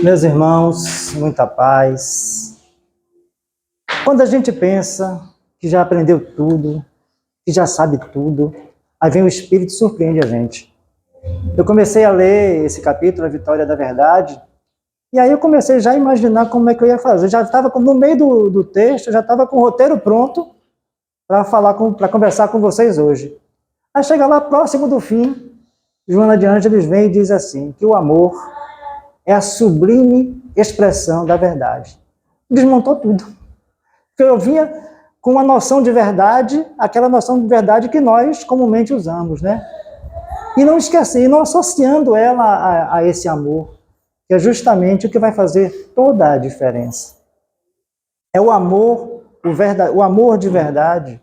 Meus irmãos, muita paz. Quando a gente pensa que já aprendeu tudo, que já sabe tudo, aí vem o Espírito e surpreende a gente. Eu comecei a ler esse capítulo, A Vitória da Verdade, e aí eu comecei já a imaginar como é que eu ia fazer. Eu já estava no meio do texto, já estava com o roteiro pronto para conversar com vocês hoje. Aí chega lá próximo do fim, Joana de Ângeles vem e diz assim, que o amor é a sublime expressão da verdade. Desmontou tudo. Porque eu vinha com uma noção de verdade, aquela noção de verdade que nós comumente usamos, né? E não esquecendo, não associando ela a esse amor, que é justamente o que vai fazer toda a diferença. É o amor, o amor de verdade,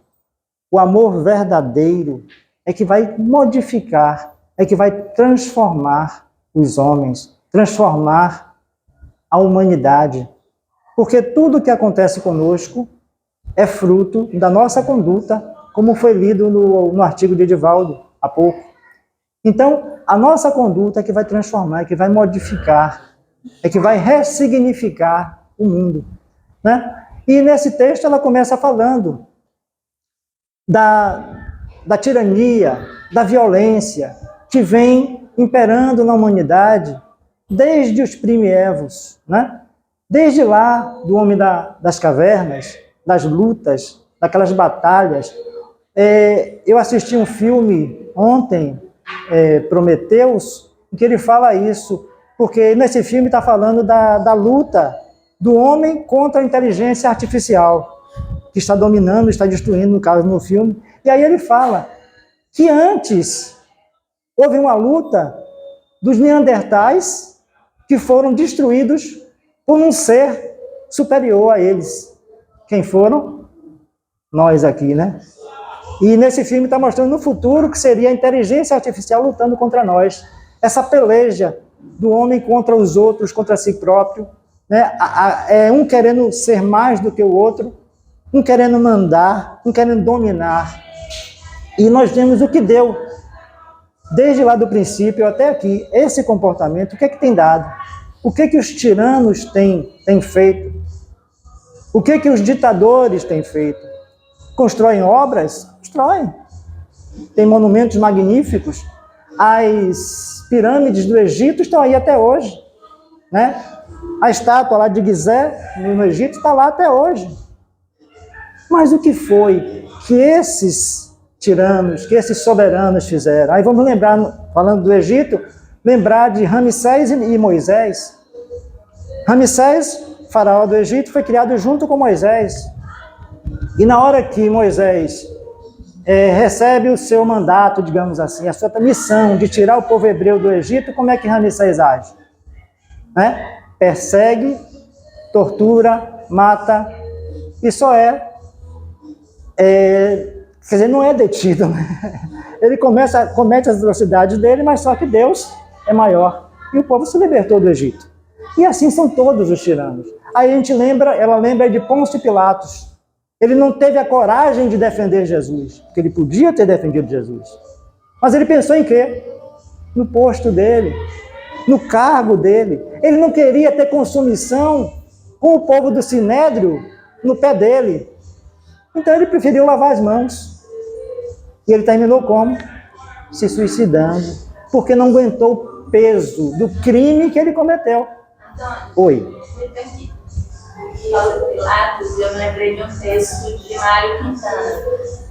o amor verdadeiro, é que vai modificar, é que vai transformar os homens, transformar a humanidade. Porque tudo que acontece conosco é fruto da nossa conduta, como foi lido no artigo de Edivaldo há pouco. Então, a nossa conduta é que vai transformar, é que vai modificar, é que vai ressignificar o mundo, né? E nesse texto ela começa falando da tirania, da violência que vem imperando na humanidade desde os primevos, né? Desde lá, do homem das cavernas, das lutas, daquelas batalhas. Eu assisti um filme ontem, Prometeus, em que ele fala isso, porque nesse filme está falando da luta do homem contra a inteligência artificial, que está dominando, está destruindo, no caso, no filme. E aí ele fala que antes houve uma luta dos neandertais que foram destruídos por um ser superior a eles. Quem foram? Nós aqui, né? E nesse filme está mostrando no futuro que seria a inteligência artificial lutando contra nós. Essa peleja do homem contra os outros, contra si próprio, né? Um querendo ser mais do que o outro, um querendo mandar, um querendo dominar. E nós vemos o que deu, desde lá do princípio até aqui, esse comportamento, o que é que tem dado? O que é que os tiranos têm feito? O que é que os ditadores têm feito? Constroem obras? Constroem. Tem monumentos magníficos. As pirâmides do Egito estão aí até hoje, né? A estátua lá de Gizé, no Egito, está lá até hoje. Mas o que foi que esses tiranos, que esses soberanos fizeram? Aí vamos lembrar, falando do Egito, lembrar de Ramsés e Moisés. Ramsés, faraó do Egito, foi criado junto com Moisés. E na hora que Moisés recebe o seu mandato, digamos assim, a sua missão de tirar o povo hebreu do Egito, como é que Ramsés age? Né? Persegue, tortura, mata, e só quer dizer, não é detido, né? Ele comete as atrocidades dele, mas só que Deus é maior. E o povo se libertou do Egito. E assim são todos os tiranos. Aí ela lembra de Pôncio Pilatos. Ele não teve a coragem de defender Jesus, porque ele podia ter defendido Jesus. Mas ele pensou em quê? No posto dele, no cargo dele. Ele não queria ter consumição com o povo do Sinédrio no pé dele. Então ele preferiu lavar as mãos. E ele terminou como? Se suicidando, porque não aguentou o peso do crime que ele cometeu. Antônio, Oi. Fala de Pilatos, eu lembrei de um texto de Mário Quintana.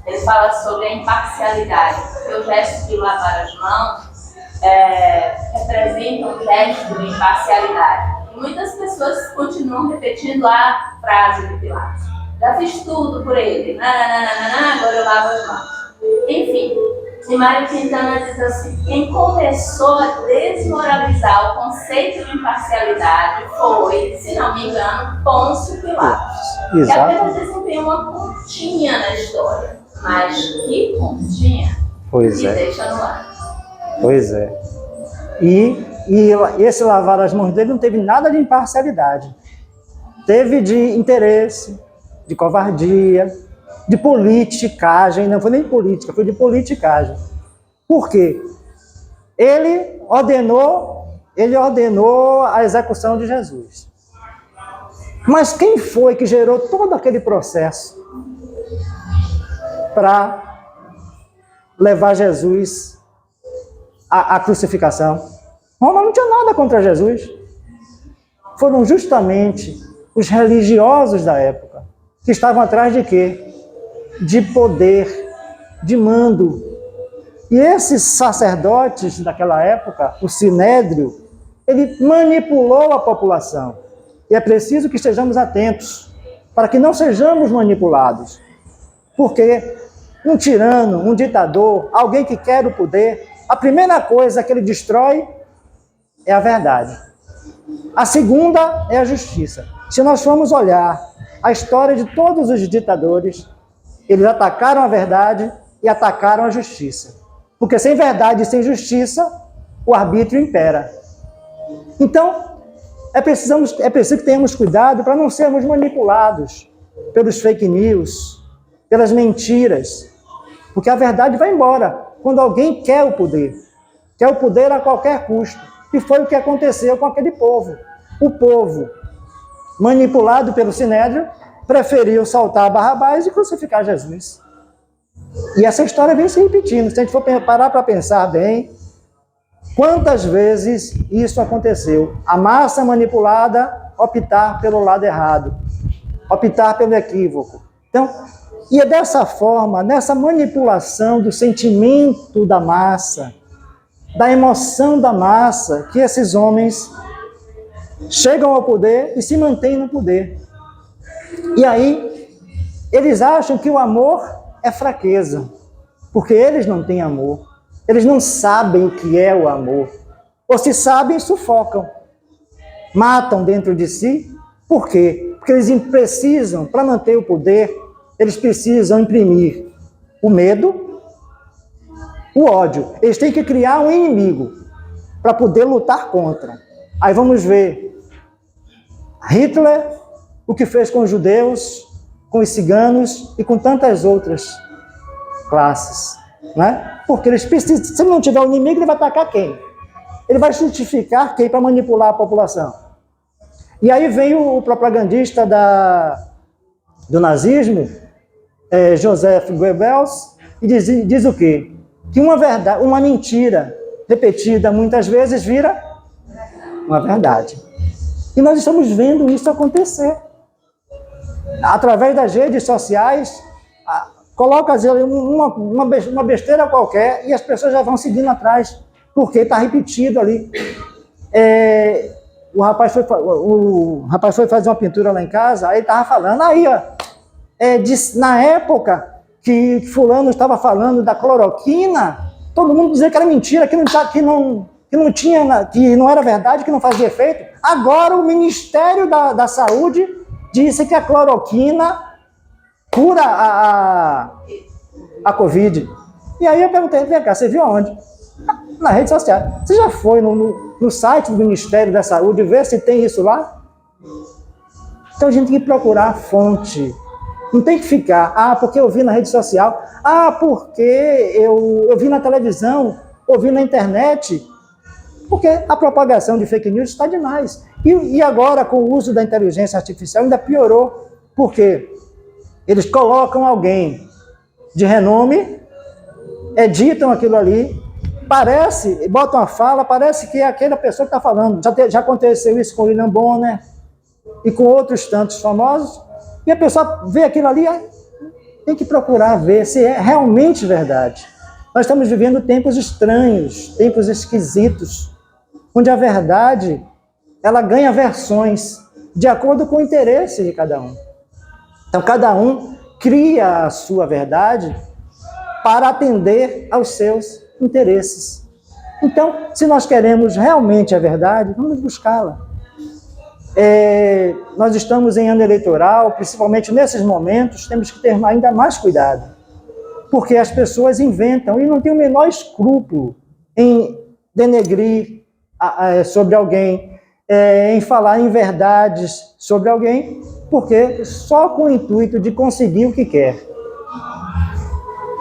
Ele fala sobre a imparcialidade, porque o gesto de lavar as mãos representa um gesto de imparcialidade. E muitas pessoas continuam repetindo a frase de Pilatos. Já fiz tudo por ele, agora eu lavo as mãos. Enfim, e Mário Quintana diz assim, quem começou a desmoralizar o conceito de imparcialidade foi, se não me engano, Pôncio Pilatos. Que apenas desempenha uma pontinha na história. Mas que pontinha? Pois e é. Deixa no ar. Pois é. E esse lavar as mãos dele não teve nada de imparcialidade. Teve de interesse, de covardia, de politicagem, não foi nem política, foi de politicagem. Por quê? Ele ordenou ele ordenou a execução de Jesus. Mas quem foi que gerou todo aquele processo para levar Jesus à crucificação? Roma não tinha nada contra Jesus. Foram justamente os religiosos da época que estavam atrás de quê? De poder, de mando. E esses sacerdotes daquela época, o Sinédrio, ele manipulou a população. E é preciso que estejamos atentos para que não sejamos manipulados. Porque um tirano, um ditador, alguém que quer o poder, a primeira coisa que ele destrói é a verdade. A segunda é a justiça. Se nós formos olhar a história de todos os ditadores, eles atacaram a verdade e atacaram a justiça. Porque sem verdade e sem justiça, o arbítrio impera. Então, é preciso que tenhamos cuidado para não sermos manipulados pelos fake news, pelas mentiras. Porque a verdade vai embora quando alguém quer o poder. Quer o poder a qualquer custo. E foi o que aconteceu com aquele povo. O povo, manipulado pelo Sinédrio, preferiu soltar Barrabás e crucificar Jesus. E essa história vem se repetindo. Se a gente for parar para pensar bem, quantas vezes isso aconteceu? A massa manipulada optar pelo lado errado, optar pelo equívoco. Então, e é dessa forma, nessa manipulação do sentimento da massa, da emoção da massa, que esses homens chegam ao poder e se mantêm no poder. E aí, eles acham que o amor é fraqueza, porque eles não têm amor. Eles não sabem o que é o amor. Ou se sabem, sufocam. Matam dentro de si. Por quê? Porque eles precisam, para manter o poder, eles precisam imprimir o medo, o ódio. Eles têm que criar um inimigo para poder lutar contra. Aí vamos ver Hitler, o que fez com os judeus, com os ciganos e com tantas outras classes, né? Porque eles precisam, se não tiver um inimigo, ele vai atacar quem? Ele vai justificar quem para manipular a população. E aí vem o propagandista do nazismo, Joseph Goebbels, e diz o quê? Que uma mentira repetida muitas vezes vira uma verdade. E nós estamos vendo isso acontecer. Através das redes sociais, coloca uma besteira qualquer e as pessoas já vão seguindo atrás, porque está repetido ali. O rapaz foi fazer uma pintura lá em casa, aí estava falando, aí ó, na época que fulano estava falando da cloroquina, todo mundo dizia que era mentira, que não era verdade, que não fazia efeito. Agora o Ministério da Saúde disse que a cloroquina cura a Covid. E aí eu perguntei, vem cá, você viu aonde? Na rede social. Você já foi no site do Ministério da Saúde ver se tem isso lá? Então a gente tem que procurar a fonte. Não tem que ficar, porque eu vi na rede social, porque eu vi na televisão, eu vi na internet. Porque a propagação de fake news está demais. E agora, com o uso da inteligência artificial, ainda piorou. Por quê? Eles colocam alguém de renome, editam aquilo ali, botam a fala, parece que é aquela pessoa que está falando. Já aconteceu isso com o William Bonner e com outros tantos famosos. E a pessoa vê aquilo ali, tem que procurar ver se é realmente verdade. Nós estamos vivendo tempos estranhos, tempos esquisitos, onde a verdade, ela ganha versões de acordo com o interesse de cada um. Então, cada um cria a sua verdade para atender aos seus interesses. Então, se nós queremos realmente a verdade, vamos buscá-la. Nós estamos em ano eleitoral, principalmente nesses momentos, temos que ter ainda mais cuidado, porque as pessoas inventam e não têm o menor escrúpulo em denegrir sobre alguém, em falar em verdades sobre alguém, porque só com o intuito de conseguir o que quer.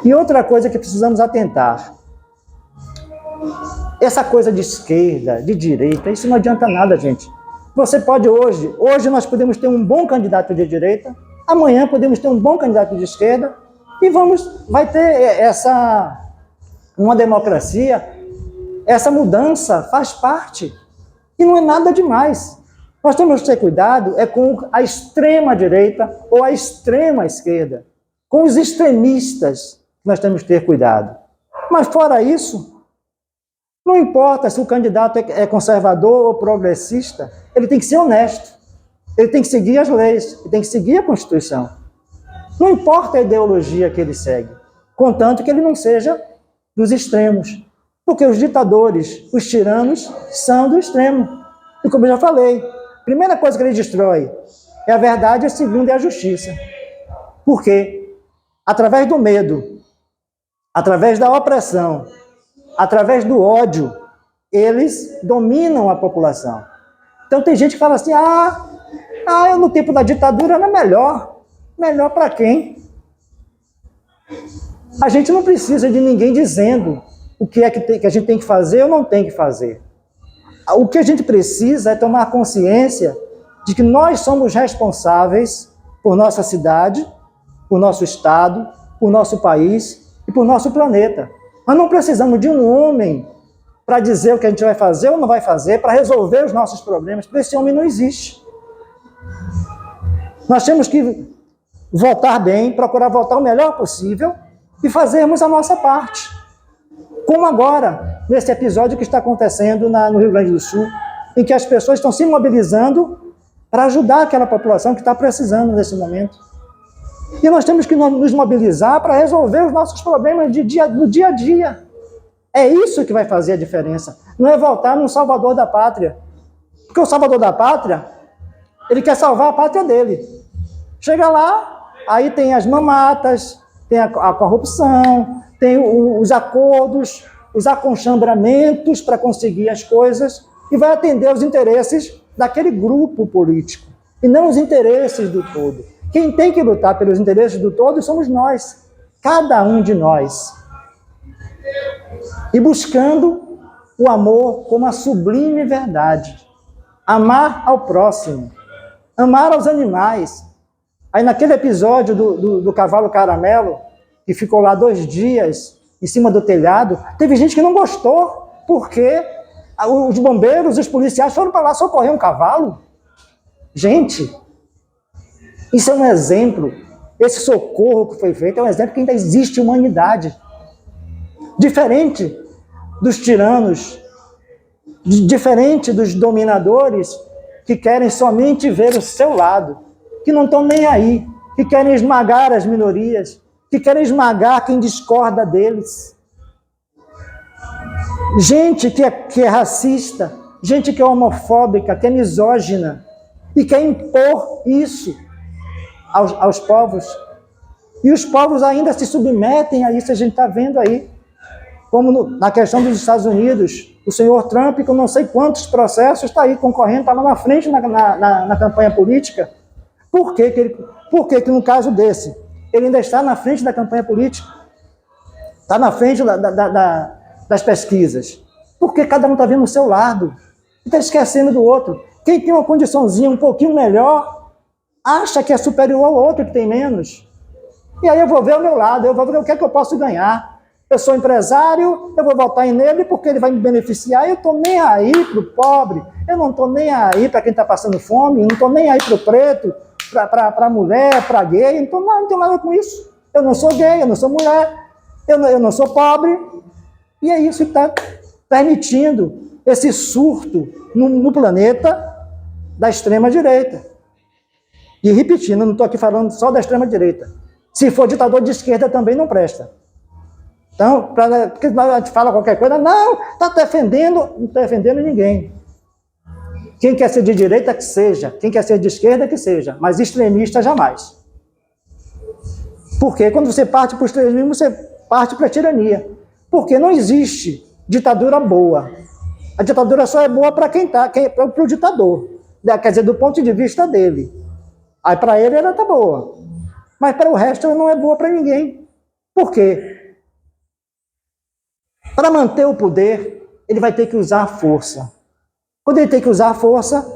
E outra coisa que precisamos atentar, essa coisa de esquerda, de direita, isso não adianta nada, gente. Você pode hoje nós podemos ter um bom candidato de direita, amanhã podemos ter um bom candidato de esquerda, e vai ter uma democracia, essa mudança faz parte, e não é nada demais. Nós temos que ter cuidado com a extrema-direita ou a extrema-esquerda, com os extremistas, nós temos que ter cuidado. Mas fora isso, não importa se o candidato é conservador ou progressista, ele tem que ser honesto, ele tem que seguir as leis, ele tem que seguir a Constituição. Não importa a ideologia que ele segue, contanto que ele não seja dos extremos, porque os ditadores, os tiranos, são do extremo. E como eu já falei, a primeira coisa que ele destrói é a verdade, a segunda é a justiça. Por quê? Através do medo, através da opressão, através do ódio, eles dominam a população. Então tem gente que fala assim, eu no tempo da ditadura era melhor. Melhor para quem? A gente não precisa de ninguém dizendo o que é que a gente tem que fazer ou não tem que fazer. O que a gente precisa é tomar consciência de que nós somos responsáveis por nossa cidade, por nosso estado, por nosso país e por nosso planeta. Nós não precisamos de um homem para dizer o que a gente vai fazer ou não vai fazer, para resolver os nossos problemas, porque esse homem não existe. Nós temos que votar bem, procurar votar o melhor possível e fazermos a nossa parte. Como agora, nesse episódio que está acontecendo no Rio Grande do Sul, em que as pessoas estão se mobilizando para ajudar aquela população que está precisando nesse momento. E nós temos que nos mobilizar para resolver os nossos problemas no dia a dia. É isso que vai fazer a diferença. Não é votar num salvador da pátria. Porque o salvador da pátria, ele quer salvar a pátria dele. Chega lá, aí tem as mamatas, tem a corrupção, tem os acordos, os aconchambramentos para conseguir as coisas, e vai atender os interesses daquele grupo político, e não os interesses do todo. Quem tem que lutar pelos interesses do todo somos nós, cada um de nós. E buscando o amor como a sublime verdade. Amar ao próximo, amar aos animais. Aí naquele episódio do cavalo caramelo, que ficou lá 2 dias em cima do telhado, teve gente que não gostou, porque os bombeiros, os policiais foram para lá socorrer um cavalo. Gente, isso é um exemplo, esse socorro que foi feito é um exemplo que ainda existe humanidade. Diferente dos tiranos, diferente dos dominadores que querem somente ver o seu lado, que não estão nem aí, que querem esmagar as minorias, que querem esmagar quem discorda deles. Gente que é racista, gente que é homofóbica, que é misógina, e quer impor isso aos povos. E os povos ainda se submetem a isso, a gente está vendo aí. Como na questão dos Estados Unidos, o senhor Trump, com não sei quantos processos, está aí concorrendo, está lá na frente na campanha política. Por que no caso desse, ele ainda está na frente da campanha política? Está na frente das pesquisas? Porque cada um está vendo o seu lado e está esquecendo do outro. Quem tem uma condiçãozinha um pouquinho melhor, acha que é superior ao outro que tem menos. E aí eu vou ver o meu lado, eu vou ver o que é que eu posso ganhar. Eu sou empresário, eu vou votar nele porque ele vai me beneficiar. Eu estou nem aí para o pobre, eu não estou nem aí para quem está passando fome, eu não estou nem aí para o preto, para a mulher, para gay, não tenho nada com isso. Eu não sou gay, eu não sou mulher, eu não sou pobre. E é isso que está permitindo esse surto no planeta da extrema-direita. E repetindo, eu não estou aqui falando só da extrema-direita. Se for ditador de esquerda também não presta. Então, porque a gente fala qualquer coisa, não, está defendendo, não está defendendo ninguém. Quem quer ser de direita, que seja. Quem quer ser de esquerda, que seja. Mas extremista, jamais. Porque quando você parte para o extremismo, você parte para a tirania. Porque não existe ditadura boa. A ditadura só é boa para para o ditador. Quer dizer, do ponto de vista dele. Aí para ele ela está boa. Mas para o resto ela não é boa para ninguém. Por quê? Para manter o poder, ele vai ter que usar a força. Quando ele tem que usar a força,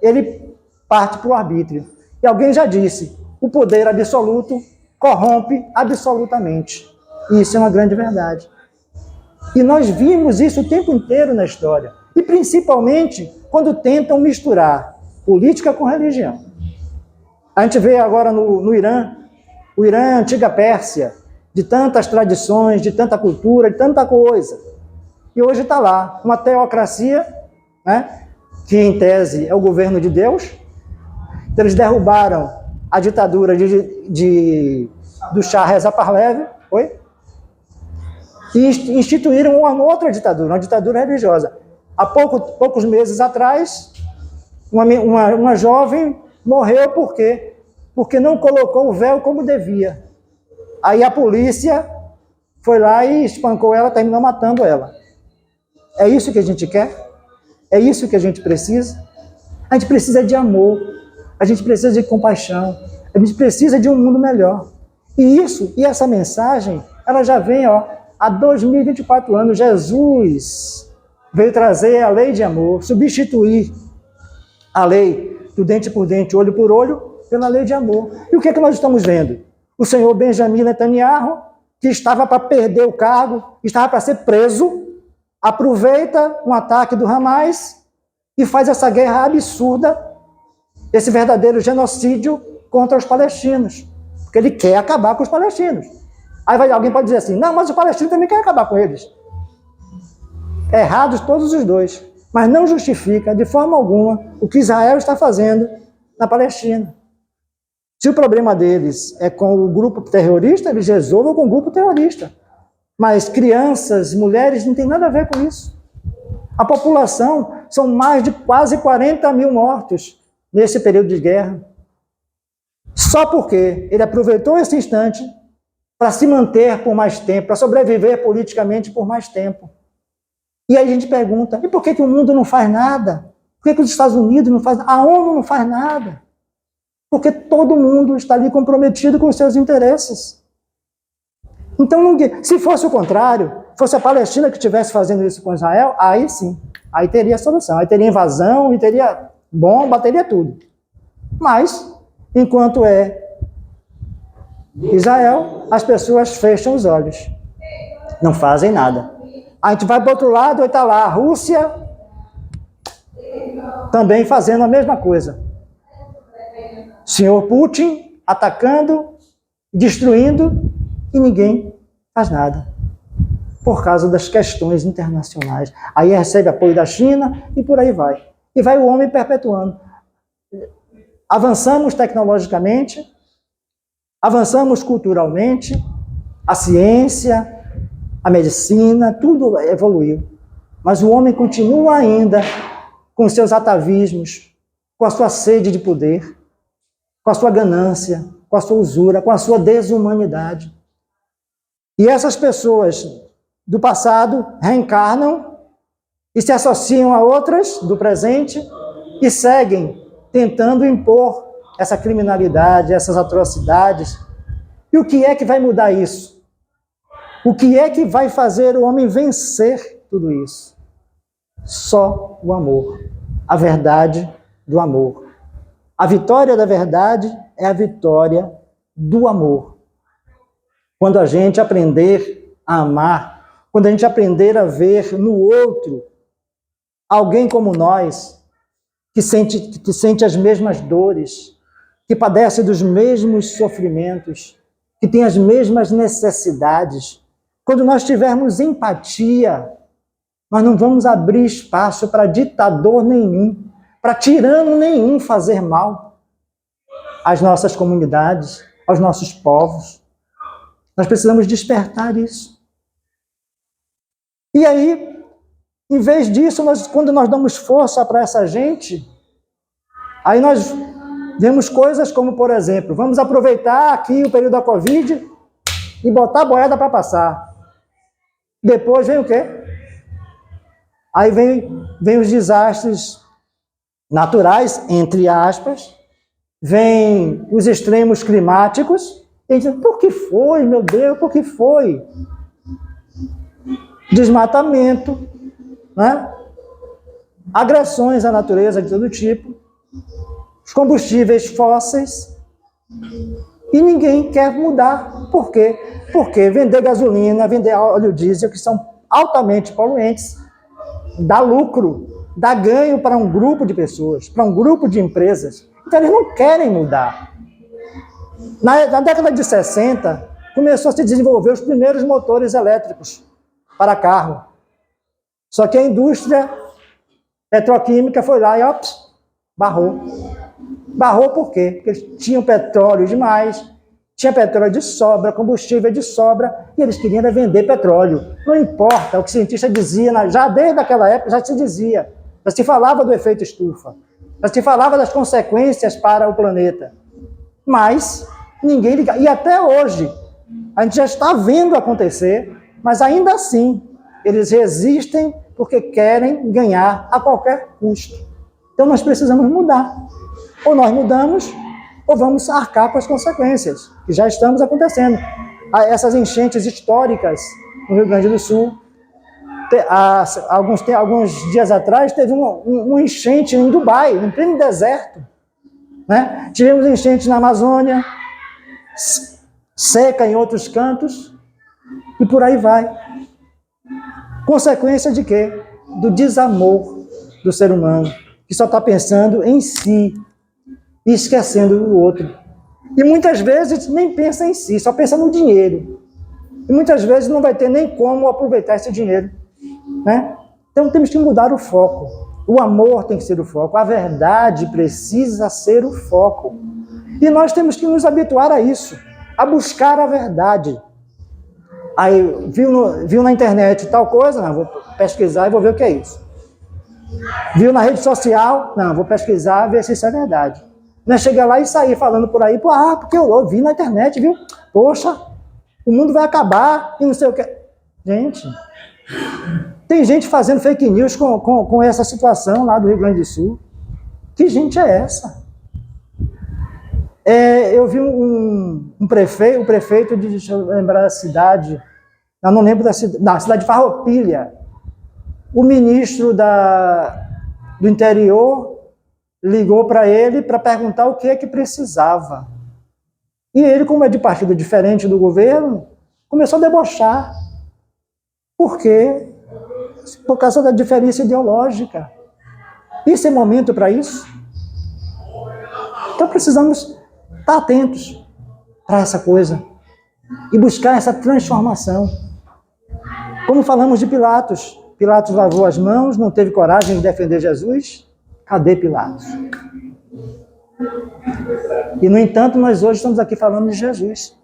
ele parte para o arbítrio. E alguém já disse, o poder absoluto corrompe absolutamente. E isso é uma grande verdade. E nós vimos isso o tempo inteiro na história. E principalmente quando tentam misturar política com religião. A gente vê agora no Irã, o Irã é a antiga Pérsia, de tantas tradições, de tanta cultura, de tanta coisa. E hoje está lá, uma teocracia, né, que em tese é o governo de Deus. Então, eles derrubaram a ditadura do Shah Reza Pahlavi, e instituíram uma outra ditadura, uma ditadura religiosa. Há poucos meses atrás, uma jovem morreu por quê? Porque não colocou o véu como devia. Aí a polícia foi lá e espancou ela, terminou matando ela. É isso que a gente quer? É isso que a gente precisa? A gente precisa de amor, a gente precisa de compaixão, a gente precisa de um mundo melhor. E essa mensagem, ela já vem, há 2024 anos. Jesus veio trazer a lei de amor, substituir a lei do dente por dente, olho por olho, pela lei de amor. E o que é que nós estamos vendo? O senhor Benjamin Netanyahu, que estava para perder o cargo, estava para ser preso, aproveita um ataque do Hamas e faz essa guerra absurda, esse verdadeiro genocídio contra os palestinos, porque ele quer acabar com os palestinos. Aí alguém pode dizer assim, não, mas os palestinos também querem acabar com eles. Errados todos os dois, mas não justifica de forma alguma o que Israel está fazendo na Palestina. Se o problema deles é com o grupo terrorista, eles resolvam com o grupo terrorista. Mas crianças, mulheres, não tem nada a ver com isso. A população, são mais de quase 40 mil mortos nesse período de guerra. Só porque ele aproveitou esse instante para se manter por mais tempo, para sobreviver politicamente por mais tempo. E aí a gente pergunta, e por que o mundo não faz nada? Por que os Estados Unidos não fazem nada? A ONU não faz nada? Porque todo mundo está ali comprometido com os seus interesses. Então, se fosse o contrário, fosse a Palestina que estivesse fazendo isso com Israel, aí sim, aí teria solução, aí teria invasão, e teria bomba, teria tudo. Mas, enquanto é Israel, as pessoas fecham os olhos, não fazem nada. A gente vai para o outro lado e está lá a Rússia também fazendo a mesma coisa. Senhor Putin atacando, destruindo, e ninguém faz nada. Por causa das questões internacionais. Aí recebe apoio da China e por aí vai. E vai o homem perpetuando. Avançamos tecnologicamente, avançamos culturalmente, a ciência, a medicina, tudo evoluiu. Mas o homem continua ainda com seus atavismos, com a sua sede de poder, com a sua ganância, com a sua usura, com a sua desumanidade. E essas pessoas do passado reencarnam e se associam a outras do presente e seguem tentando impor essa criminalidade, essas atrocidades. E o que é que vai mudar isso? O que é que vai fazer o homem vencer tudo isso? Só o amor, a verdade do amor. A vitória da verdade é a vitória do amor. Quando a gente aprender a amar, quando a gente aprender a ver no outro alguém como nós, que sente as mesmas dores, que padece dos mesmos sofrimentos, que tem as mesmas necessidades, quando nós tivermos empatia, nós não vamos abrir espaço para ditador nenhum, para tirano nenhum fazer mal às nossas comunidades, aos nossos povos. Nós precisamos despertar isso. E aí, em vez disso, quando nós damos força para essa gente, aí nós vemos coisas como, por exemplo, vamos aproveitar aqui o período da Covid e botar a boiada para passar. Depois vem o quê? Aí vem os desastres naturais, entre aspas, vem os extremos climáticos, e a gente diz, por que foi, meu Deus, por que foi? Desmatamento, né? Agressões à natureza de todo tipo, os combustíveis fósseis, e ninguém quer mudar. Por quê? Porque vender gasolina, vender óleo diesel, que são altamente poluentes, dá lucro, dá ganho para um grupo de pessoas, para um grupo de empresas. Então eles não querem mudar. Na década de 60, começou a se desenvolver os primeiros motores elétricos para carro. Só que a indústria petroquímica foi lá e barrou. Barrou por quê? Porque eles tinham petróleo demais, tinha petróleo de sobra, combustível de sobra, e eles queriam vender petróleo. Não importa o que o cientista dizia, já desde aquela época já se dizia, já se falava do efeito estufa, já se falava das consequências para o planeta. Mas ninguém liga. E até hoje, a gente já está vendo acontecer, mas ainda assim, eles resistem porque querem ganhar a qualquer custo. Então nós precisamos mudar. Ou nós mudamos, ou vamos arcar com as consequências, que já estamos acontecendo. Essas enchentes históricas no Rio Grande do Sul, alguns dias atrás, teve uma enchente em Dubai, em pleno deserto. Né? Tivemos enchentes na Amazônia, seca em outros cantos, e por aí vai. Consequência de quê? Do desamor do ser humano, que só está pensando em si, e esquecendo o outro. E muitas vezes nem pensa em si, só pensa no dinheiro. E muitas vezes não vai ter nem como aproveitar esse dinheiro. Né? Então temos que mudar o foco. O amor tem que ser o foco. A verdade precisa ser o foco. E nós temos que nos habituar a isso, a buscar a verdade. Aí viu na internet tal coisa, não, vou pesquisar e vou ver o que é isso. Viu na rede social, não, vou pesquisar e ver se isso é verdade. Não é chegar lá e sair falando por aí, porque eu vi na internet, viu? Poxa, o mundo vai acabar e não sei o que. Gente, tem gente fazendo fake news com essa situação lá do Rio Grande do Sul. Que gente é essa? Eu vi o prefeito de, deixa eu lembrar da cidade, eu não lembro da cidade de Farroupilha. O ministro do interior ligou para ele para perguntar o que é que precisava. E ele, como é de partido diferente do governo, começou a debochar. Por quê? Por causa da diferença ideológica. Isso é momento para isso? Então precisamos estar atentos para essa coisa e buscar essa transformação. Como falamos de Pilatos. Pilatos lavou as mãos, não teve coragem de defender Jesus. Cadê Pilatos? E, no entanto, nós hoje estamos aqui falando de Jesus.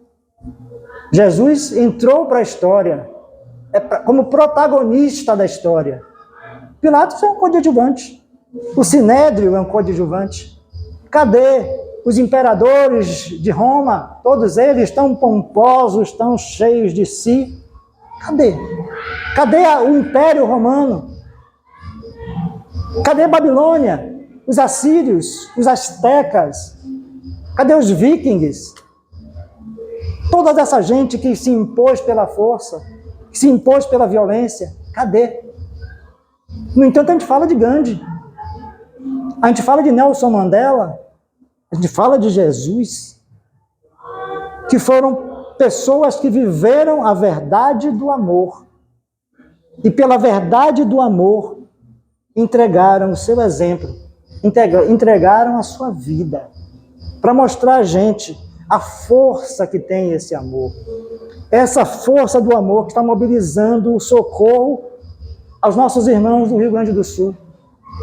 Jesus entrou para a história como protagonista da história. Pilatos é um coadjuvante. O Sinédrio é um coadjuvante. Cadê os imperadores de Roma? Todos eles tão pomposos, tão cheios de si. Cadê? Cadê o Império Romano? Cadê a Babilônia? Os assírios? Os astecas? Cadê os vikings? Toda essa gente que se impôs pela força, que se impôs pela violência, cadê? No entanto, a gente fala de Gandhi, a gente fala de Nelson Mandela, a gente fala de Jesus, que foram pessoas que viveram a verdade do amor, e pela verdade do amor, entregaram o seu exemplo, entregaram a sua vida, para mostrar a gente a força que tem esse amor. Essa força do amor que está mobilizando o socorro aos nossos irmãos do Rio Grande do Sul.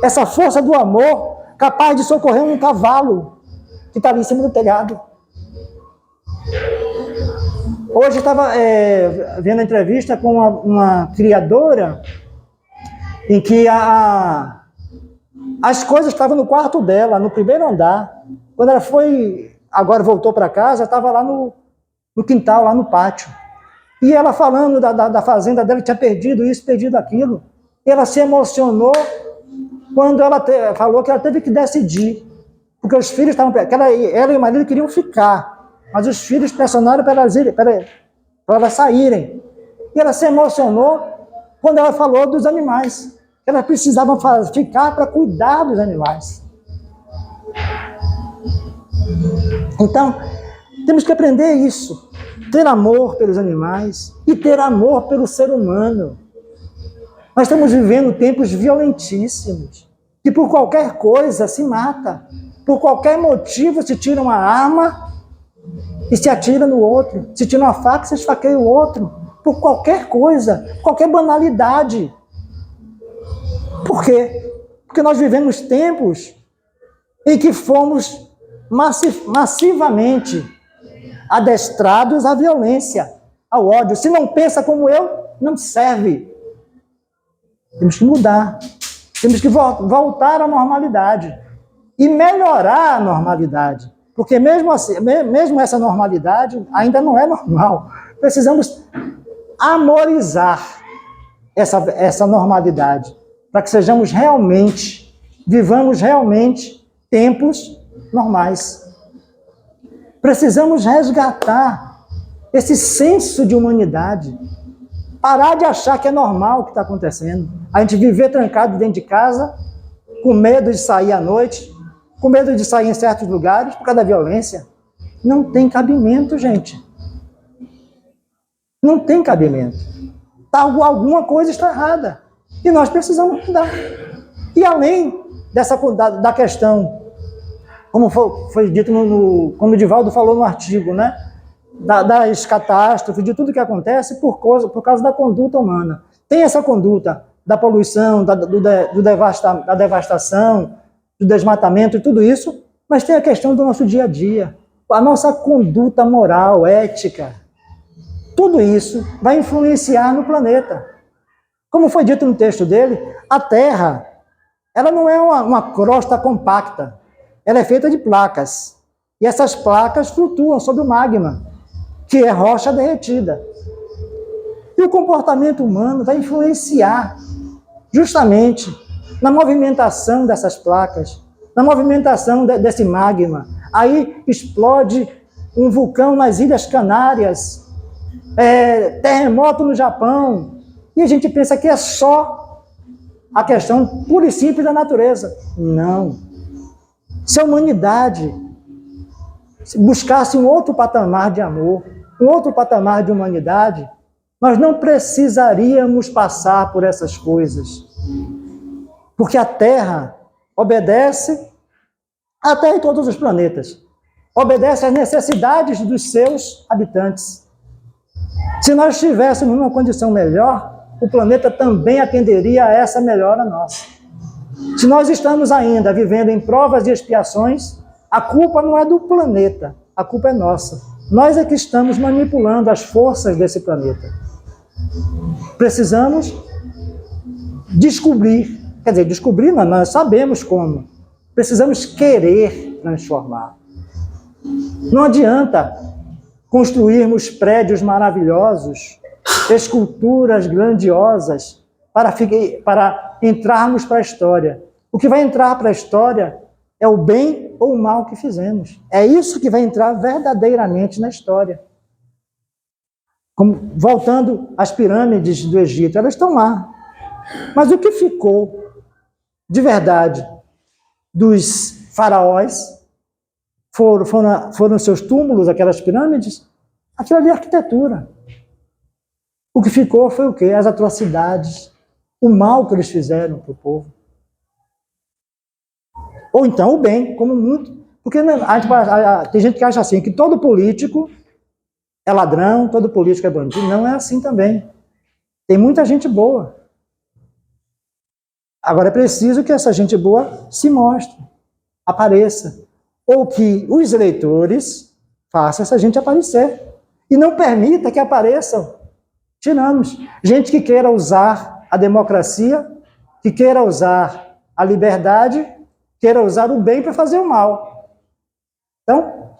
Essa força do amor capaz de socorrer um cavalo que está ali em cima do telhado. Hoje estava vendo a entrevista com uma criadora em que as coisas estavam no quarto dela, no primeiro andar. Quando ela agora voltou para casa, estava lá no quintal, lá no pátio. E ela falando da fazenda dela, que tinha perdido isso, perdido aquilo. E ela se emocionou quando ela falou que ela teve que decidir. Porque os filhos estavam... Ela e o marido queriam ficar, mas os filhos pressionaram para elas saírem. E ela se emocionou quando ela falou dos animais. Elas precisavam ficar para cuidar dos animais. Então, temos que aprender isso. Ter amor pelos animais e ter amor pelo ser humano. Nós estamos vivendo tempos violentíssimos, que por qualquer coisa se mata. Por qualquer motivo se tira uma arma e se atira no outro. Se tira uma faca e se esfaqueia o outro. Por qualquer coisa, qualquer banalidade. Por quê? Porque nós vivemos tempos em que fomos massivamente adestrados à violência, ao ódio. Se não pensa como eu, não serve. Temos que mudar. Temos que voltar à normalidade. E melhorar a normalidade. Porque mesmo assim, mesmo essa normalidade ainda não é normal. Precisamos amorizar essa normalidade. Para que vivamos realmente tempos normais. Precisamos resgatar esse senso de humanidade. Parar de achar que é normal o que está acontecendo. A gente viver trancado dentro de casa, com medo de sair à noite, com medo de sair em certos lugares por causa da violência. Não tem cabimento, gente. Não tem cabimento. Alguma coisa está errada. E nós precisamos mudar. E além da questão, como foi dito, como o Divaldo falou no artigo, né? Das catástrofes, de tudo que acontece por causa da conduta humana. Tem essa conduta da poluição, da devastação, do desmatamento e tudo isso, mas tem a questão do nosso dia a dia, a nossa conduta moral, ética. Tudo isso vai influenciar no planeta. Como foi dito no texto dele, a Terra, ela não é uma crosta compacta, ela é feita de placas. E essas placas flutuam sobre o magma, que é rocha derretida. E o comportamento humano vai influenciar justamente na movimentação dessas placas, na movimentação desse magma. Aí explode um vulcão nas Ilhas Canárias, terremoto no Japão, e a gente pensa que é só a questão pura e simples da natureza. Não. Se a humanidade buscasse um outro patamar de amor, um outro patamar de humanidade, nós não precisaríamos passar por essas coisas. Porque a Terra obedece, a Terra e todos os planetas, obedece às necessidades dos seus habitantes. Se nós estivéssemos numa condição melhor, o planeta também atenderia a essa melhora nossa. Se nós estamos ainda vivendo em provas e expiações, a culpa não é do planeta, a culpa é nossa. Nós é que estamos manipulando as forças desse planeta. Precisamos descobrir, mas nós sabemos como. Precisamos querer transformar. Não adianta construirmos prédios maravilhosos, esculturas grandiosas, para entrarmos para a história. O que vai entrar para a história é o bem ou o mal que fizemos. É isso que vai entrar verdadeiramente na história. Voltando às pirâmides do Egito, elas estão lá. Mas o que ficou de verdade dos faraós foram seus túmulos, aquelas pirâmides? Aquilo ali é arquitetura. O que ficou foi o quê? As atrocidades, o mal que eles fizeram para o povo. Ou então o bem, como muito. Porque tem gente que acha assim, que todo político é ladrão, todo político é bandido. Não é assim também. Tem muita gente boa. Agora é preciso que essa gente boa se mostre, apareça. Ou que os eleitores façam essa gente aparecer. E não permita que apareçam tiranos. Gente que queira usar a democracia, que queira usar a liberdade, queira usar o bem para fazer o mal. Então,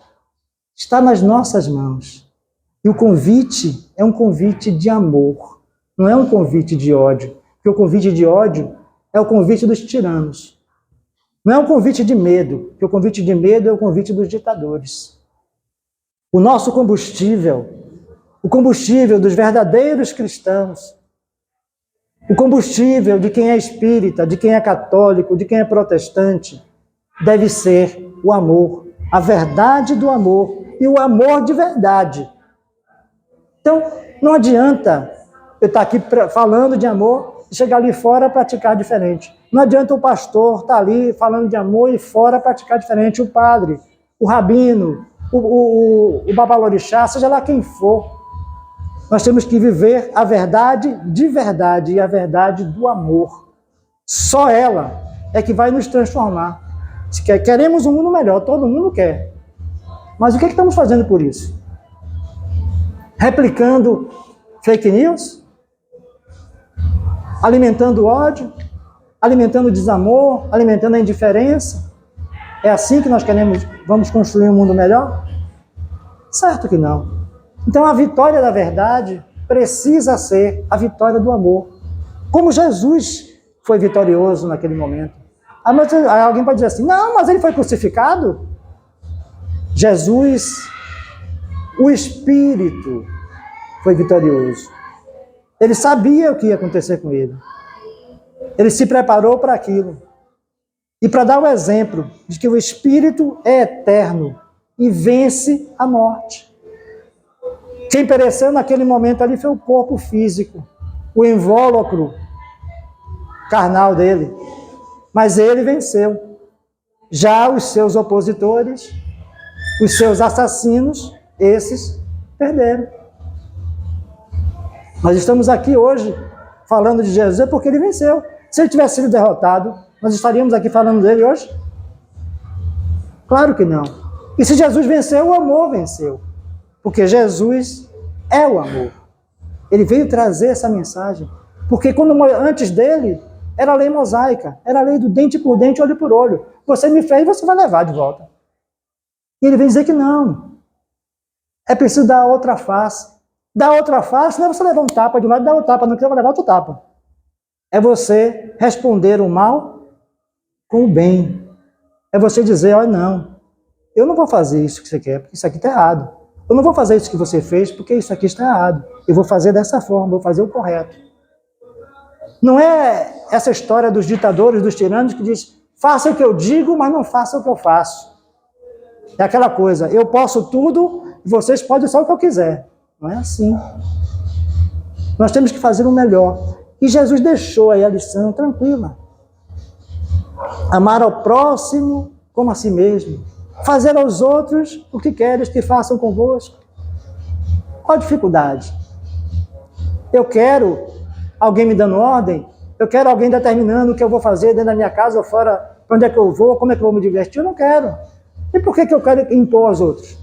está nas nossas mãos. E o convite é um convite de amor, não é um convite de ódio. Porque o convite de ódio é o convite dos tiranos. Não é um convite de medo, porque o convite de medo é o convite dos ditadores. O nosso combustível, o combustível dos verdadeiros cristãos, O combustível de quem é espírita, de quem é católico, de quem é protestante, deve ser o amor, a verdade do amor e o amor de verdade. Então, não adianta eu estar aqui falando de amor e chegar ali fora praticar diferente. Não adianta o pastor estar ali falando de amor e fora praticar diferente. O padre, o rabino, o babalorixá, seja lá quem for. Nós temos que viver a verdade de verdade e a verdade do amor. Só ela é que vai nos transformar. Se queremos um mundo melhor, todo mundo quer. Mas o que estamos fazendo por isso? Replicando fake news? Alimentando ódio? Alimentando desamor? Alimentando a indiferença? É assim que nós vamos construir um mundo melhor? Certo que não. Então a vitória da verdade precisa ser a vitória do amor. Como Jesus foi vitorioso naquele momento. Aí alguém pode dizer assim, não, mas ele foi crucificado? Jesus, o Espírito, foi vitorioso. Ele sabia o que ia acontecer com ele. Ele se preparou para aquilo. E para dar o exemplo de que o Espírito é eterno e vence a morte. Quem pereceu naquele momento ali foi o corpo físico, o invólucro carnal dele. Mas ele venceu. Já os seus opositores, os seus assassinos, esses perderam. Nós estamos aqui hoje falando de Jesus porque ele venceu. Se ele tivesse sido derrotado, nós estaríamos aqui falando dele hoje? Claro que não. E se Jesus venceu, o amor venceu. Porque Jesus é o amor. Ele veio trazer essa mensagem. Porque antes dele, era a lei mosaica. Era a lei do dente por dente, olho por olho. Você me fez, você vai levar de volta. E ele veio dizer que não. É preciso dar outra face. Dar outra face não é você levar um tapa de um lado e dar outro tapa. Não quer levar outro tapa. É você responder o mal com o bem. É você dizer, olha, não. Eu não vou fazer isso que você quer, porque isso aqui está errado. Eu não vou fazer isso que você fez, porque isso aqui está errado. Eu vou fazer dessa forma, vou fazer o correto. Não é essa história dos ditadores, dos tiranos, que diz, faça o que eu digo, mas não faça o que eu faço. É aquela coisa, eu posso tudo, vocês podem só o que eu quiser. Não é assim. Nós temos que fazer o melhor. E Jesus deixou aí a lição tranquila. Amar ao próximo como a si mesmo. Fazer aos outros o que queres que façam convosco. Qual a dificuldade? Eu quero alguém me dando ordem? Eu quero alguém determinando o que eu vou fazer dentro da minha casa ou fora, para onde é que eu vou, como é que eu vou me divertir? Eu não quero. E por que eu quero impor aos outros?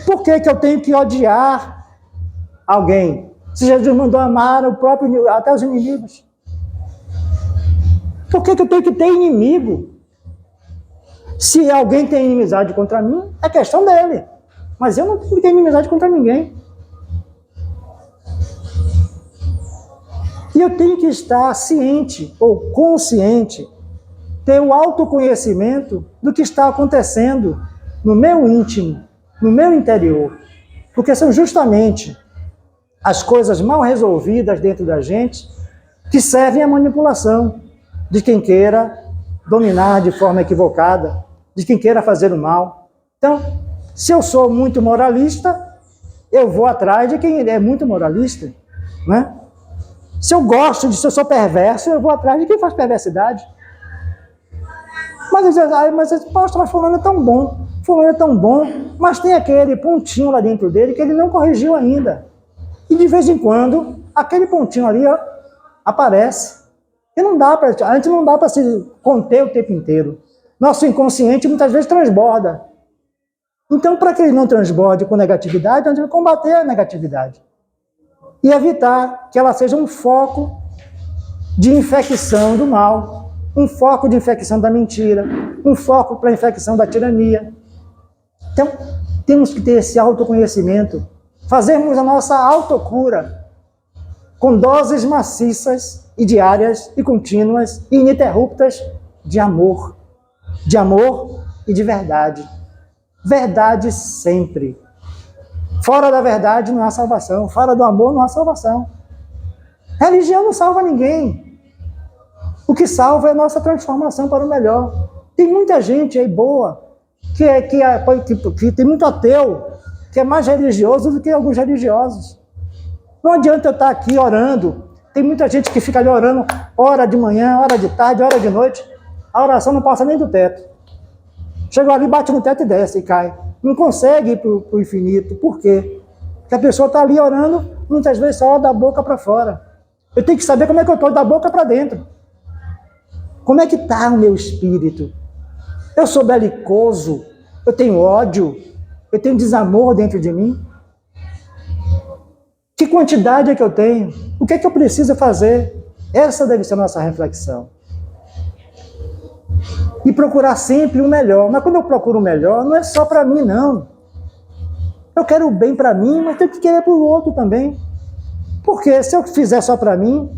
Por que eu tenho que odiar alguém? Se Jesus mandou amar o próprio, até os inimigos. Por que eu tenho que ter inimigo? Se alguém tem inimizade contra mim, é questão dele. Mas eu não tenho que ter inimizade contra ninguém. E eu tenho que estar ciente ou consciente, ter o autoconhecimento do que está acontecendo no meu íntimo, no meu interior. Porque são justamente as coisas mal resolvidas dentro da gente que servem à manipulação de quem queira dominar de forma equivocada, de quem queira fazer o mal. Então, se eu sou muito moralista, eu vou atrás de quem é muito moralista, né? Se eu sou perverso, eu vou atrás de quem faz perversidade. Mas pastor, fulano é tão bom, fulano é tão bom, mas tem aquele pontinho lá dentro dele que ele não corrigiu ainda. E de vez em quando, aquele pontinho ali aparece. E a gente não dá para se conter o tempo inteiro. Nosso inconsciente muitas vezes transborda. Então, para que ele não transborde com negatividade, a gente vai combater a negatividade. E evitar que ela seja um foco de infecção do mal, um foco de infecção da mentira, um foco para a infecção da tirania. Então, temos que ter esse autoconhecimento, fazermos a nossa autocura com doses maciças e diárias e contínuas e ininterruptas de amor e de verdade. Verdade sempre. Fora da verdade não há salvação. Fora do amor não há salvação. Religião não salva ninguém. O que salva é a nossa transformação para o melhor. Tem muita gente aí boa, que tem muito ateu, que é mais religioso do que alguns religiosos. Não adianta eu estar aqui orando. Tem muita gente que fica ali orando, hora de manhã, hora de tarde, hora de noite. A oração não passa nem do teto. Chega ali, bate no teto e desce e cai. Não consegue ir para o infinito. Por quê? Porque a pessoa está ali orando, muitas vezes só da boca para fora. Eu tenho que saber como é que eu estou da boca para dentro. Como é que está o meu espírito? Eu sou belicoso? Eu tenho ódio? Eu tenho desamor dentro de mim? Que quantidade é que eu tenho? O que é que eu preciso fazer? Essa deve ser a nossa reflexão. E procurar sempre o melhor. Mas quando eu procuro o melhor, não é só para mim, não. Eu quero o bem para mim, mas tenho que querer para o outro também. Porque se eu fizer só para mim,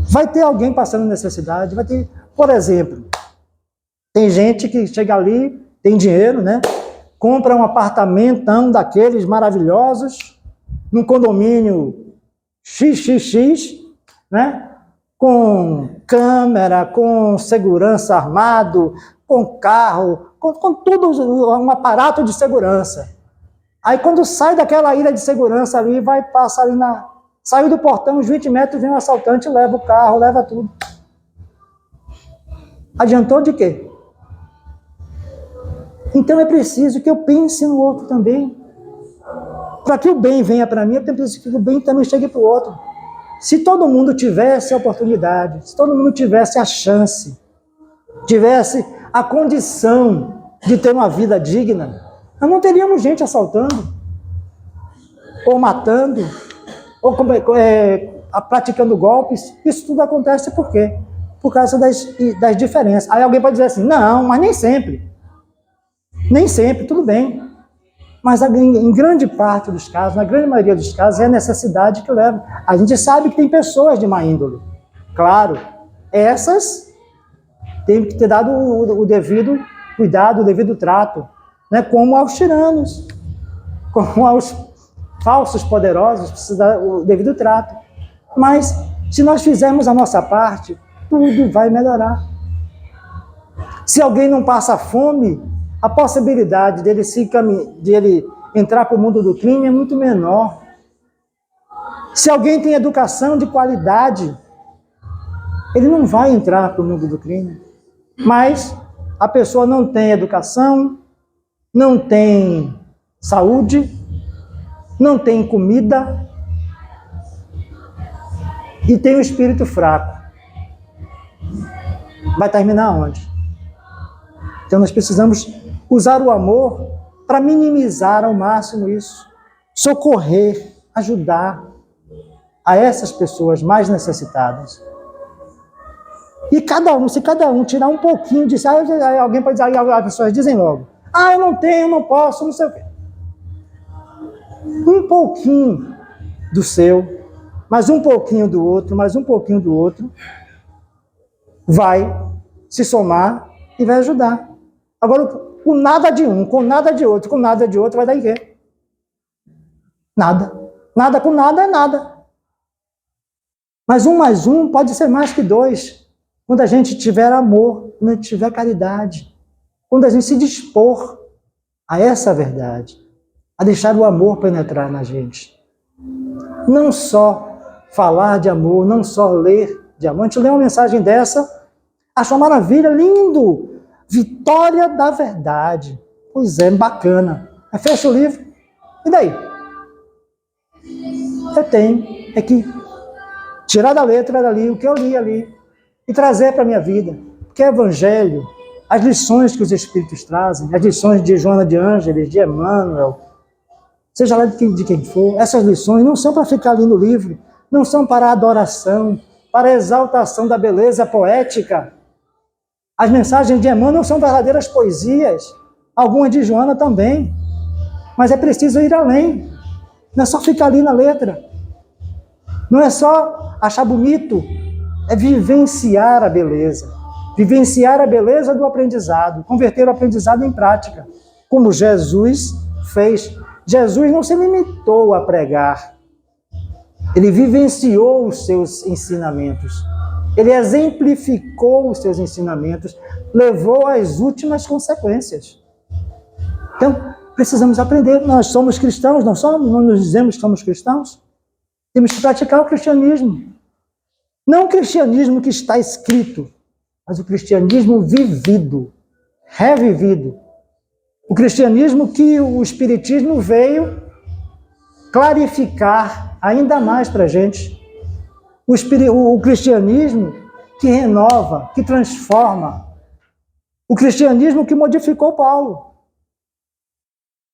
vai ter alguém passando necessidade. Vai ter, por exemplo, tem gente que chega ali, tem dinheiro, né? Compra um apartamentão daqueles maravilhosos, num condomínio XXX, né? Com câmera, com segurança armado, com carro, com tudo, um aparato de segurança. Aí quando sai daquela ilha de segurança ali, vai passar ali saiu do portão, uns 20 metros, vem um assaltante, leva o carro, leva tudo. Adiantou de quê? Então é preciso que eu pense no outro também. Para que o bem venha para mim, eu preciso que o bem também chegue para o outro. Se todo mundo tivesse a oportunidade, se todo mundo tivesse a chance, tivesse a condição de ter uma vida digna, nós não teríamos gente assaltando, ou matando, ou praticando golpes. Isso tudo acontece por quê? Por causa das diferenças. Aí alguém pode dizer assim, não, mas nem sempre. Nem sempre, tudo bem. Mas em grande parte dos casos, na grande maioria dos casos, é a necessidade que leva. A gente sabe que tem pessoas de má índole. Claro, essas têm que ter dado o devido cuidado, o devido trato, né? Como aos tiranos, como aos falsos poderosos, precisa dar o devido trato. Mas, se nós fizermos a nossa parte, tudo vai melhorar. Se alguém não passa fome, a possibilidade dele entrar para o mundo do crime é muito menor. Se alguém tem educação de qualidade, ele não vai entrar para o mundo do crime. Mas a pessoa não tem educação, não tem saúde, não tem comida e tem o espírito fraco. Vai terminar onde? Então nós precisamos usar o amor para minimizar ao máximo isso. Socorrer, ajudar a essas pessoas mais necessitadas. E se cada um tirar um pouquinho disso, aí alguém pode dizer, aí as pessoas dizem logo, eu não tenho, não posso, não sei o quê. Um pouquinho do seu, mais um pouquinho do outro, mais um pouquinho do outro, vai se somar e vai ajudar. Agora, com nada de um, com nada de outro, com nada de outro, vai dar em quê? Nada. Nada com nada é nada. Mas um mais um pode ser mais que dois. Quando a gente tiver amor, quando a gente tiver caridade, quando a gente se dispor a essa verdade, a deixar o amor penetrar na gente. Não só falar de amor, não só ler de amor. A gente lê uma mensagem dessa, acha uma maravilha, lindo! Vitória da verdade. Pois é, bacana. Aí fecha o livro. E daí? Eu tenho que tirar da letra dali o que eu li ali e trazer para a minha vida. Porque é evangelho, as lições que os Espíritos trazem, as lições de Joana de Ângeles, de Emmanuel, seja lá de quem for, essas lições não são para ficar ali no livro, não são para a adoração, para a exaltação da beleza poética. As mensagens de Emmanuel são verdadeiras poesias, algumas de Joana também, mas é preciso ir além, não é só ficar ali na letra, não é só achar bonito, é vivenciar a beleza do aprendizado, converter o aprendizado em prática, como Jesus fez Jesus não se limitou a pregar. Ele vivenciou os seus ensinamentos. Ele exemplificou os seus ensinamentos, levou às últimas consequências. Então, precisamos aprender. Nós somos cristãos, não somos? Não nos dizemos que somos cristãos? Temos que praticar o cristianismo. Não o cristianismo que está escrito, mas o cristianismo vivido, revivido. O cristianismo que o Espiritismo veio clarificar ainda mais para a gente. O cristianismo que renova, que transforma. O cristianismo que modificou Paulo.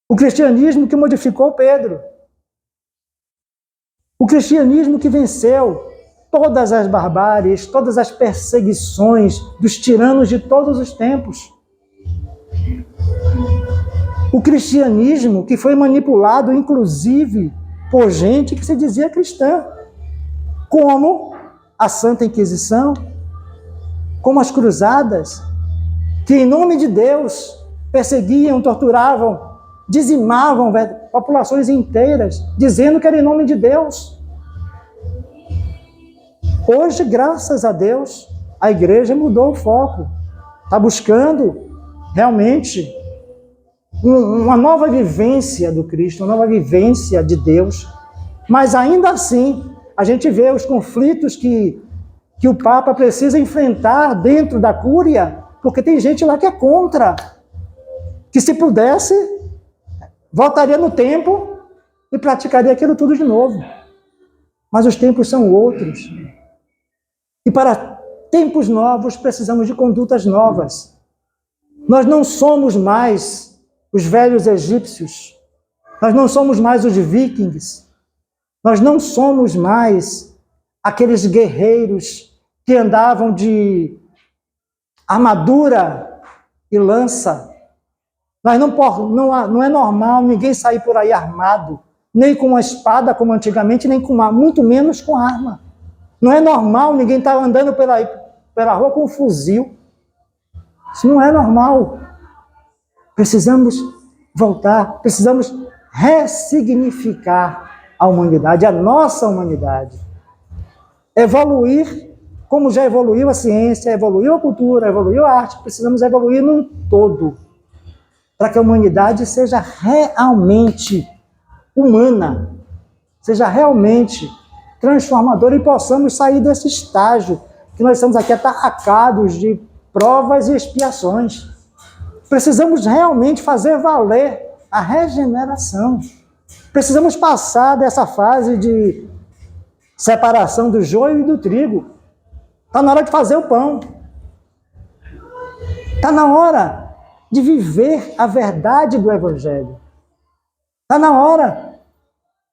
O cristianismo que modificou Pedro. O cristianismo que venceu todas as barbáries, todas as perseguições dos tiranos de todos os tempos. O cristianismo que foi manipulado, inclusive, por gente que se dizia cristã, como a Santa Inquisição, como as cruzadas, que em nome de Deus perseguiam, torturavam, dizimavam populações inteiras, dizendo que era em nome de Deus. Hoje, graças a Deus, a igreja mudou o foco, está buscando realmente uma nova vivência do Cristo, uma nova vivência de Deus, mas ainda assim, a gente vê os conflitos que o Papa precisa enfrentar dentro da Cúria, porque tem gente lá que é contra, que se pudesse, voltaria no tempo e praticaria aquilo tudo de novo. Mas os tempos são outros. E para tempos novos, precisamos de condutas novas. Nós não somos mais os velhos egípcios. Nós não somos mais os vikings. Nós não somos mais aqueles guerreiros que andavam de armadura e lança. Não é normal ninguém sair por aí armado, nem com uma espada como antigamente, nem com muito menos com arma. Não é normal ninguém estar andando pela rua com um fuzil. Isso não é normal. Precisamos voltar, precisamos ressignificar a humanidade, a nossa humanidade. Evoluir, como já evoluiu a ciência, evoluiu a cultura, evoluiu a arte, precisamos evoluir num todo, para que a humanidade seja realmente humana, seja realmente transformadora e possamos sair desse estágio que nós estamos aqui atarracados de provas e expiações. Precisamos realmente fazer valer a regeneração. Precisamos passar dessa fase de separação do joio e do trigo. Está na hora de fazer o pão. Está na hora de viver a verdade do Evangelho. Está na hora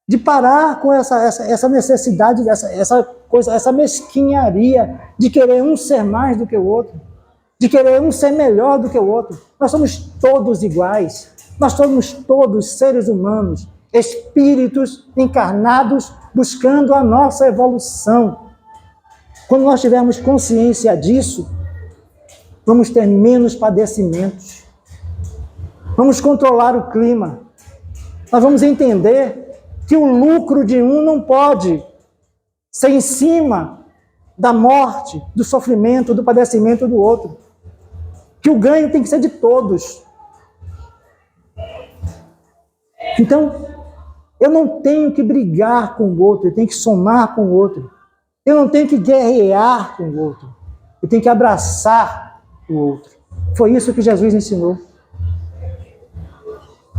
de parar com essa necessidade, essa mesquinharia de querer um ser mais do que o outro, de querer um ser melhor do que o outro. Nós somos todos iguais. Nós somos todos seres humanos, espíritos encarnados buscando a nossa evolução. Quando nós tivermos consciência disso, vamos ter menos padecimentos. Vamos controlar o clima. Nós vamos entender que o lucro de um não pode ser em cima da morte, do sofrimento, do padecimento do outro. Que o ganho tem que ser de todos. Então, eu não tenho que brigar com o outro, eu tenho que somar com o outro. Eu não tenho que guerrear com o outro. Eu tenho que abraçar o outro. Foi isso que Jesus ensinou.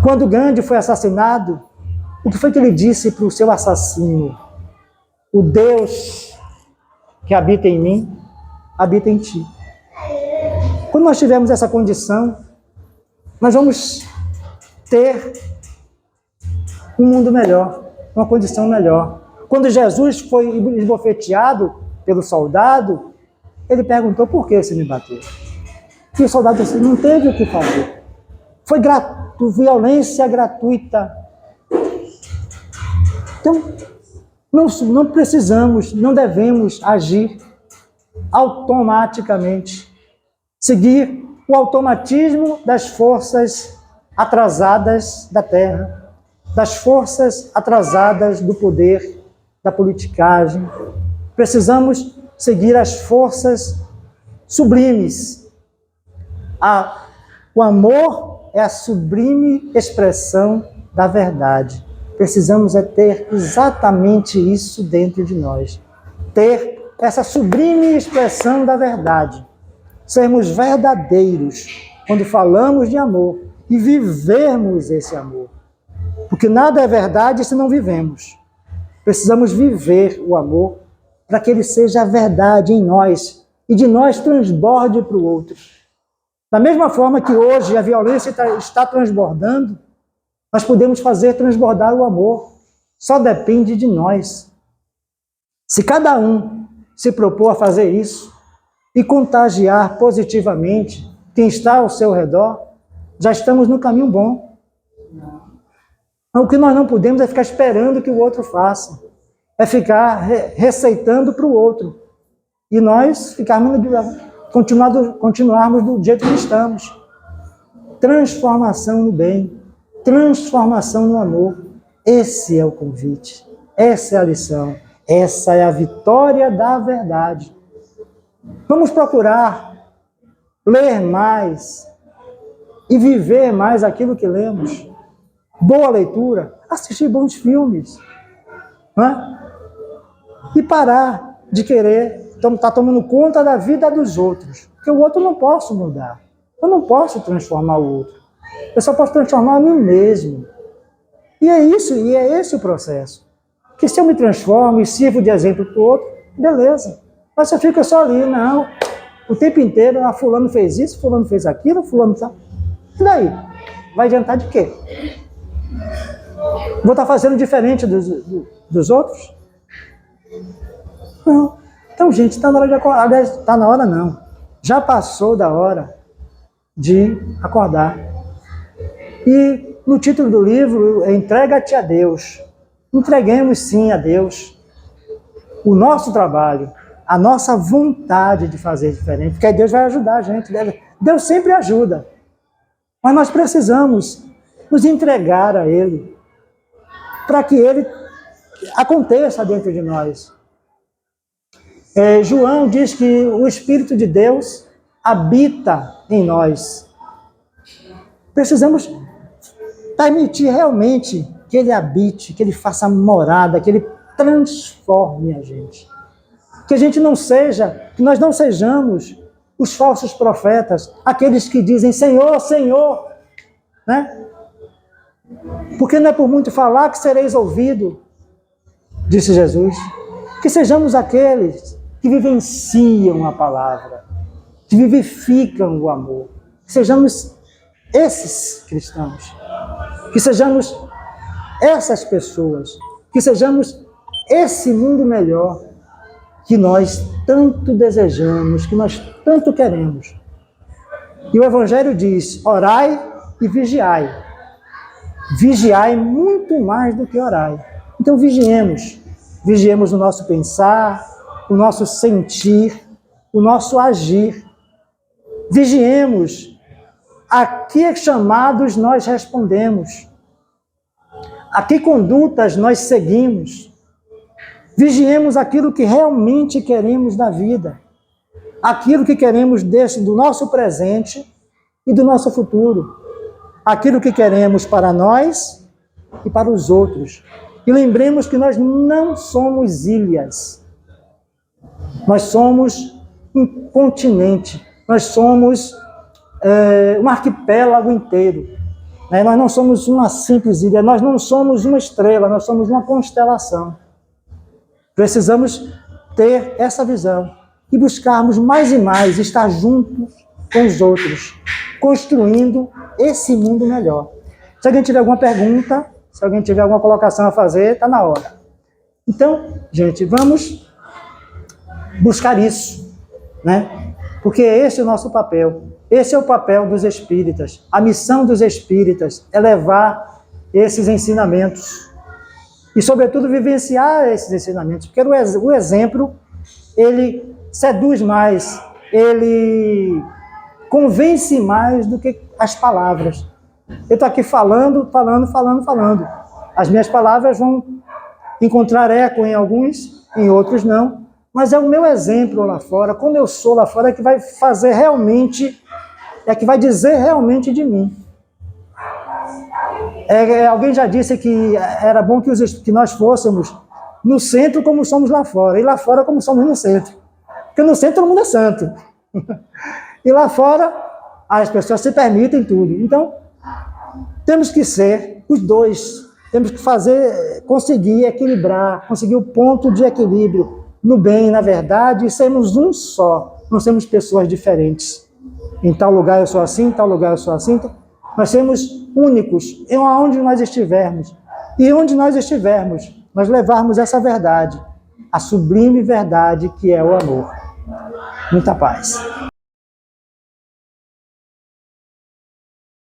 Quando Gandhi foi assassinado, o que foi que ele disse para o seu assassino? O Deus que habita em mim, habita em ti. Quando nós tivermos essa condição, nós vamos ter um mundo melhor, uma condição melhor. Quando Jesus foi esbofeteado pelo soldado, ele perguntou: por que você me bateu? E o soldado disse: não teve o que fazer. Foi violência gratuita. Então, não precisamos, não devemos agir automaticamente, seguir o automatismo das forças atrasadas da Terra. das forças atrasadas do poder, da politicagem. Precisamos seguir as forças sublimes. O amor é a sublime expressão da verdade. Precisamos ter exatamente isso dentro de nós. Ter essa sublime expressão da verdade. Sermos verdadeiros quando falamos de amor e vivermos esse amor. Porque nada é verdade se não vivemos. Precisamos viver o amor para que ele seja a verdade em nós e de nós transborde para o outro. Da mesma forma que hoje a violência está transbordando, nós podemos fazer transbordar o amor. Só depende de nós. Se cada um se propor a fazer isso e contagiar positivamente quem está ao seu redor, já estamos no caminho bom. O que nós não podemos é ficar esperando que o outro faça. É ficar receitando para o outro. E nós continuarmos do jeito que estamos. Transformação no bem. Transformação no amor. Esse é o convite. Essa é a lição. Essa é a vitória da verdade. Vamos procurar ler mais e viver mais aquilo que lemos. Boa leitura, assistir bons filmes. Né? E parar de querer estar tomando conta da vida dos outros. Porque o outro eu não posso mudar. Eu não posso transformar o outro. Eu só posso transformar a mim mesmo. E é esse o processo. Que se eu me transformo e sirvo de exemplo para o outro, beleza. Mas se eu fico só ali, não. O tempo inteiro, fulano fez isso, fulano fez aquilo, fulano tá. E daí? Vai adiantar de quê? Vou estar fazendo diferente dos outros? Não. Então, gente, está na hora de acordar. Está na hora não. Já passou da hora de acordar. E no título do livro é Entrega-te a Deus. Entreguemos sim a Deus o nosso trabalho, a nossa vontade de fazer diferente, porque aí Deus vai ajudar a gente. Deus sempre ajuda. Mas nós precisamos nos entregar a Ele para que Ele aconteça dentro de nós. João diz que o Espírito de Deus habita em nós. Precisamos permitir realmente que Ele habite, que Ele faça morada, que Ele transforme a gente. Que a gente que nós não sejamos os falsos profetas, aqueles que dizem Senhor, Senhor, né? Porque não é por muito falar que sereis ouvido, disse Jesus. Que sejamos aqueles que vivenciam a palavra, que vivificam o amor. Que sejamos esses cristãos. Que sejamos essas pessoas. Que sejamos esse mundo melhor que nós tanto desejamos, que nós tanto queremos. E o Evangelho diz, orai e vigiai. Vigiai muito mais do que orai. Então vigiemos. Vigiemos o nosso pensar, o nosso sentir, o nosso agir. Vigiemos a que chamados nós respondemos. A que condutas nós seguimos. Vigiemos aquilo que realmente queremos da vida. Aquilo que queremos do nosso presente e do nosso futuro. Aquilo que queremos para nós e para os outros. E lembremos que nós não somos ilhas. Nós somos um continente. Nós somos um arquipélago inteiro. Nós não somos uma simples ilha. Nós não somos uma estrela. Nós somos uma constelação. Precisamos ter essa visão e buscarmos mais e mais estar juntos com os outros, construindo esse mundo melhor. Se alguém tiver alguma pergunta, se alguém tiver alguma colocação a fazer, está na hora. Então, gente, vamos buscar isso, né? Porque esse é o nosso papel. Esse é o papel dos espíritas. A missão dos espíritas é levar esses ensinamentos. E, sobretudo, vivenciar esses ensinamentos. Porque o exemplo, ele seduz mais, ele convence mais do que as palavras. Eu estou aqui falando. As minhas palavras vão encontrar eco em alguns, em outros não, mas é o meu exemplo lá fora, como eu sou lá fora, que vai fazer realmente, que vai dizer realmente de mim. Alguém já disse que era bom que nós fôssemos no centro como somos lá fora, e lá fora como somos no centro. Porque no centro todo mundo é santo. E lá fora as pessoas se permitem tudo. Então, temos que ser os dois. Temos que conseguir equilibrar, conseguir o ponto de equilíbrio no bem, na verdade, e sermos um só. Não sermos pessoas diferentes. Em tal lugar eu sou assim, em tal lugar eu sou assim. Nós sermos únicos em onde nós estivermos. E onde nós estivermos, nós levarmos essa verdade, a sublime verdade que é o amor. Muita paz.